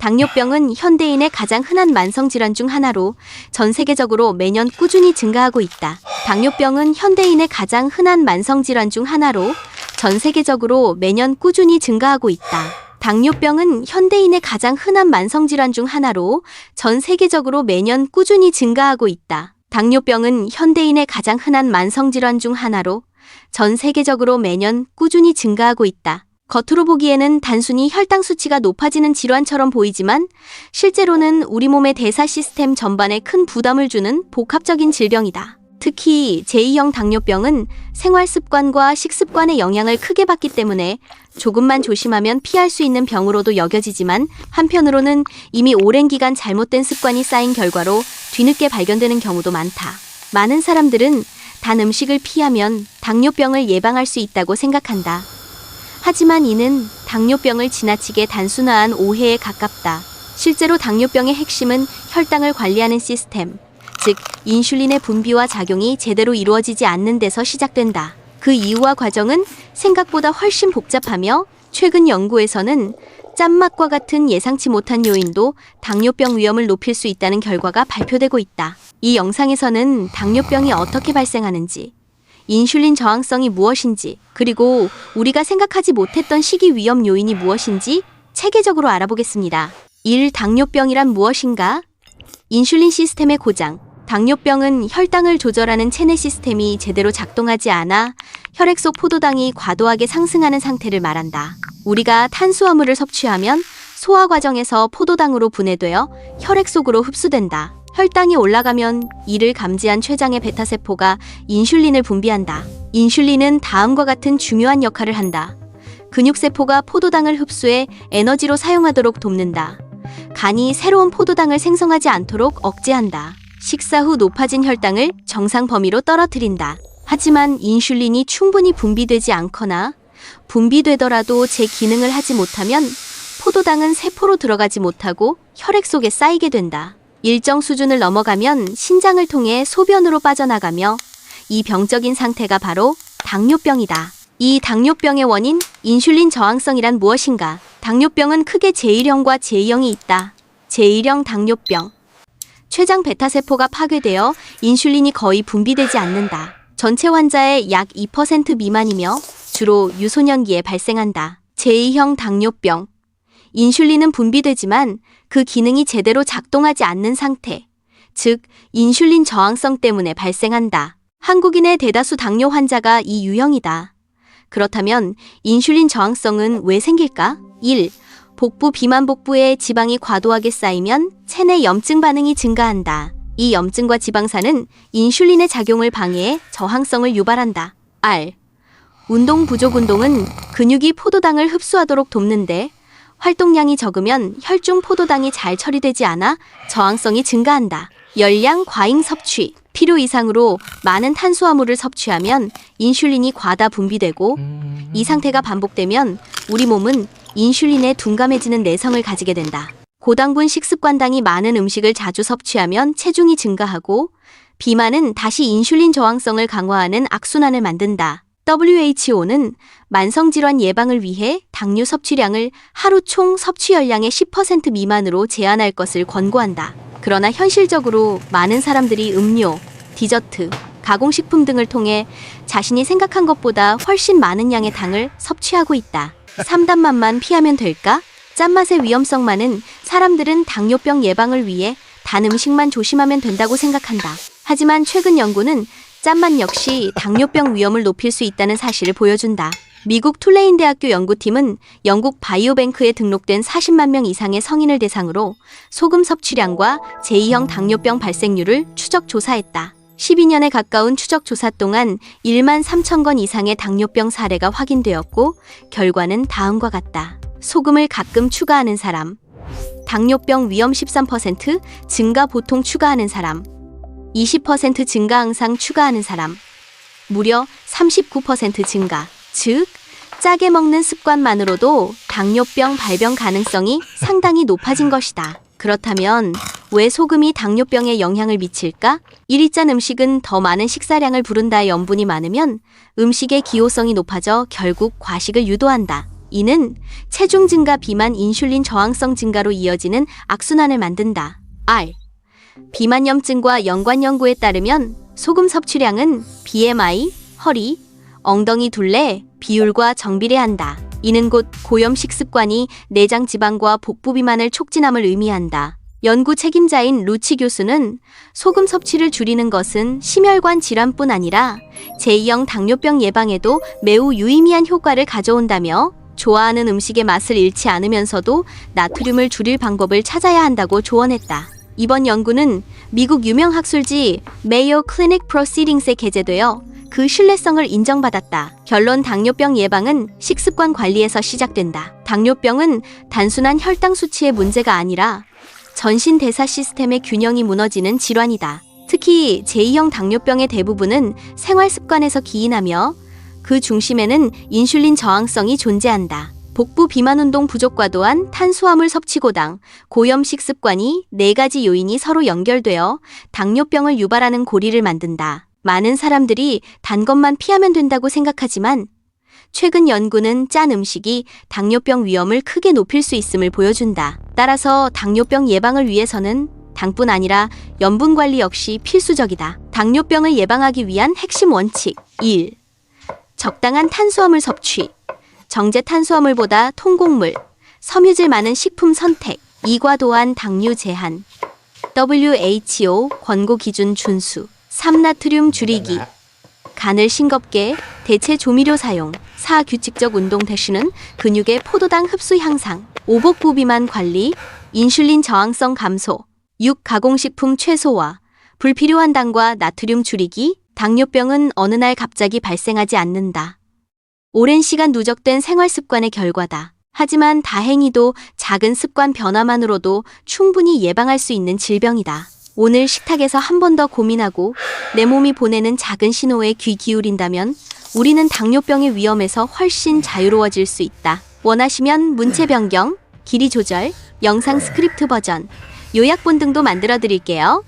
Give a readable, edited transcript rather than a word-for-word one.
당뇨병은 현대인의 가장 흔한 만성질환 중 하나로 전 세계적으로 매년 꾸준히 증가하고 있다. 당뇨병은 현대인의 가장 흔한 만성질환 중 하나로 전 세계적으로 매년 꾸준히 증가하고 있다. 당뇨병은 현대인의 가장 흔한 만성질환 중 하나로 전 세계적으로 매년 꾸준히 증가하고 있다. 당뇨병은 현대인의 가장 흔한 만성질환 중 하나로 전 세계적으로 매년 꾸준히 증가하고 있다. 겉으로 보기에는 단순히 혈당 수치가 높아지는 질환처럼 보이지만 실제로는 우리 몸의 대사 시스템 전반에 큰 부담을 주는 복합적인 질병이다. 특히 제2형 당뇨병은 생활 습관과 식습관의 영향을 크게 받기 때문에 조금만 조심하면 피할 수 있는 병으로도 여겨지지만 한편으로는 이미 오랜 기간 잘못된 습관이 쌓인 결과로 뒤늦게 발견되는 경우도 많다. 많은 사람들은 단 음식을 피하면 당뇨병을 예방할 수 있다고 생각한다. 하지만 이는 당뇨병을 지나치게 단순화한 오해에 가깝다. 실제로 당뇨병의 핵심은 혈당을 관리하는 시스템, 즉 인슐린의 분비와 작용이 제대로 이루어지지 않는 데서 시작된다. 그 이유와 과정은 생각보다 훨씬 복잡하며 최근 연구에서는 짠맛과 같은 예상치 못한 요인도 당뇨병 위험을 높일 수 있다는 결과가 발표되고 있다. 이 영상에서는 당뇨병이 어떻게 발생하는지, 인슐린 저항성이 무엇인지, 그리고 우리가 생각하지 못했던 식이 위험 요인이 무엇인지 체계적으로 알아보겠습니다. 1. 당뇨병이란 무엇인가? 인슐린 시스템의 고장. 당뇨병은 혈당을 조절하는 체내 시스템이 제대로 작동하지 않아 혈액 속 포도당이 과도하게 상승하는 상태를 말한다. 우리가 탄수화물을 섭취하면 소화 과정에서 포도당으로 분해되어 혈액 속으로 흡수된다. 혈당이 올라가면 이를 감지한 췌장의 베타세포가 인슐린을 분비한다. 인슐린은 다음과 같은 중요한 역할을 한다. 근육세포가 포도당을 흡수해 에너지로 사용하도록 돕는다. 간이 새로운 포도당을 생성하지 않도록 억제한다. 식사 후 높아진 혈당을 정상 범위로 떨어뜨린다. 하지만 인슐린이 충분히 분비되지 않거나 분비되더라도 제 기능을 하지 못하면 포도당은 세포로 들어가지 못하고 혈액 속에 쌓이게 된다. 일정 수준을 넘어가면 신장을 통해 소변으로 빠져나가며 이 병적인 상태가 바로 당뇨병이다. 이 당뇨병의 원인, 인슐린 저항성이란 무엇인가? 당뇨병은 크게 제1형과 제2형이 있다. 제1형 당뇨병. 췌장 베타세포가 파괴되어 인슐린이 거의 분비되지 않는다. 전체 환자의 약 2% 미만이며 주로 유소년기에 발생한다. 제2형 당뇨병. 인슐린은 분비되지만 그 기능이 제대로 작동하지 않는 상태, 즉 인슐린 저항성 때문에 발생한다. 한국인의 대다수 당뇨 환자가 이 유형이다. 그렇다면 인슐린 저항성은 왜 생길까? 1. 복부 비만 복부에 지방이 과도하게 쌓이면 체내 염증 반응이 증가한다. 이 염증과 지방산은 인슐린의 작용을 방해해 저항성을 유발한다. R. 운동 부족. 운동은 근육이 포도당을 흡수하도록 돕는데 활동량이 적으면 혈중 포도당이 잘 처리되지 않아 저항성이 증가한다. 열량 과잉 섭취. 필요 이상으로 많은 탄수화물을 섭취하면 인슐린이 과다 분비되고 이 상태가 반복되면 우리 몸은 인슐린에 둔감해지는 내성을 가지게 된다. 고당분 식습관당이 많은 음식을 자주 섭취하면 체중이 증가하고 비만은 다시 인슐린 저항성을 강화하는 악순환을 만든다. WHO는 만성질환 예방을 위해 당류 섭취량을 하루 총 섭취 열량의 10% 미만으로 제한할 것을 권고한다. 그러나 현실적으로 많은 사람들이 음료, 디저트, 가공식품 등을 통해 자신이 생각한 것보다 훨씬 많은 양의 당을 섭취하고 있다. 3단맛만 피하면 될까? 짠맛의 위험성만은 사람들은 당뇨병 예방을 위해 단 음식만 조심하면 된다고 생각한다. 하지만 최근 연구는 짠맛 역시 당뇨병 위험을 높일 수 있다는 사실을 보여준다. 미국 툴레인 대학교 연구팀은 영국 바이오뱅크에 등록된 40만 명 이상의 성인을 대상으로 소금 섭취량과 제2형 당뇨병 발생률을 추적 조사했다. 12년에 가까운 추적 조사 동안 1만 3천 건 이상의 당뇨병 사례가 확인되었고 결과는 다음과 같다. 소금을 가끔 추가하는 사람, 당뇨병 위험 13% 증가 보통 추가하는 사람, 20% 증가 항상 추가하는 사람, 무려 39% 증가. 즉, 짜게 먹는 습관만으로도 당뇨병 발병 가능성이 상당히 높아진 것이다. 그렇다면 왜 소금이 당뇨병에 영향을 미칠까? 1위 짠 음식은 더 많은 식사량을 부른다의 염분이 많으면 음식의 기호성이 높아져 결국 과식을 유도한다. 이는 체중 증가, 비만, 인슐린 저항성 증가로 이어지는 악순환을 만든다. R. 비만염증과 연관 연구에 따르면 소금 섭취량은 BMI, 허리, 엉덩이 둘레 비율과 정비례한다. 이는 곧 고염 식습관이 내장 지방과 복부 비만을 촉진함을 의미한다. 연구 책임자인 루치 교수는 소금 섭취를 줄이는 것은 심혈관 질환뿐 아니라 제2형 당뇨병 예방에도 매우 유의미한 효과를 가져온다며 좋아하는 음식의 맛을 잃지 않으면서도 나트륨을 줄일 방법을 찾아야 한다고 조언했다. 이번 연구는 미국 유명 학술지 메이오 클리닉 프로시딩스에 게재되어 그 신뢰성을 인정받았다. 결론: 당뇨병 예방은 식습관 관리에서 시작된다. 당뇨병은 단순한 혈당 수치의 문제가 아니라 전신 대사 시스템의 균형이 무너지는 질환이다. 특히 제2형 당뇨병의 대부분은 생활 습관에서 기인하며 그 중심에는 인슐린 저항성이 존재한다. 복부 비만, 운동 부족, 과도한 탄수화물 섭취, 고당, 고염 식습관이 4가지 요인이 서로 연결되어 당뇨병을 유발하는 고리를 만든다. 많은 사람들이 단 것만 피하면 된다고 생각하지만 최근 연구는 짠 음식이 당뇨병 위험을 크게 높일 수 있음을 보여준다. 따라서 당뇨병 예방을 위해서는 당뿐 아니라 염분 관리 역시 필수적이다. 당뇨병을 예방하기 위한 핵심 원칙 1. 적당한 탄수화물 섭취. 정제 탄수화물보다 통곡물, 섬유질 많은 식품 선택. 2. 과도한 당류 제한. WHO 권고 기준 준수. 3. 나트륨 줄이기. 간을 싱겁게 대체 조미료 사용. 4. 규칙적 운동 대신은 근육의 포도당 흡수 향상. 5. 복부 비만 관리, 인슐린 저항성 감소. 6. 가공식품 최소화, 불필요한 당과 나트륨 줄이기. 당뇨병은 어느 날 갑자기 발생하지 않는다. 오랜 시간 누적된 생활 습관의 결과다. 하지만 다행히도 작은 습관 변화만으로도 충분히 예방할 수 있는 질병이다. 오늘 식탁에서 한 번 더 고민하고 내 몸이 보내는 작은 신호에 귀 기울인다면 우리는 당뇨병의 위험에서 훨씬 자유로워질 수 있다. 원하시면 문체 변경, 길이 조절, 영상 스크립트 버전, 요약본 등도 만들어 드릴게요.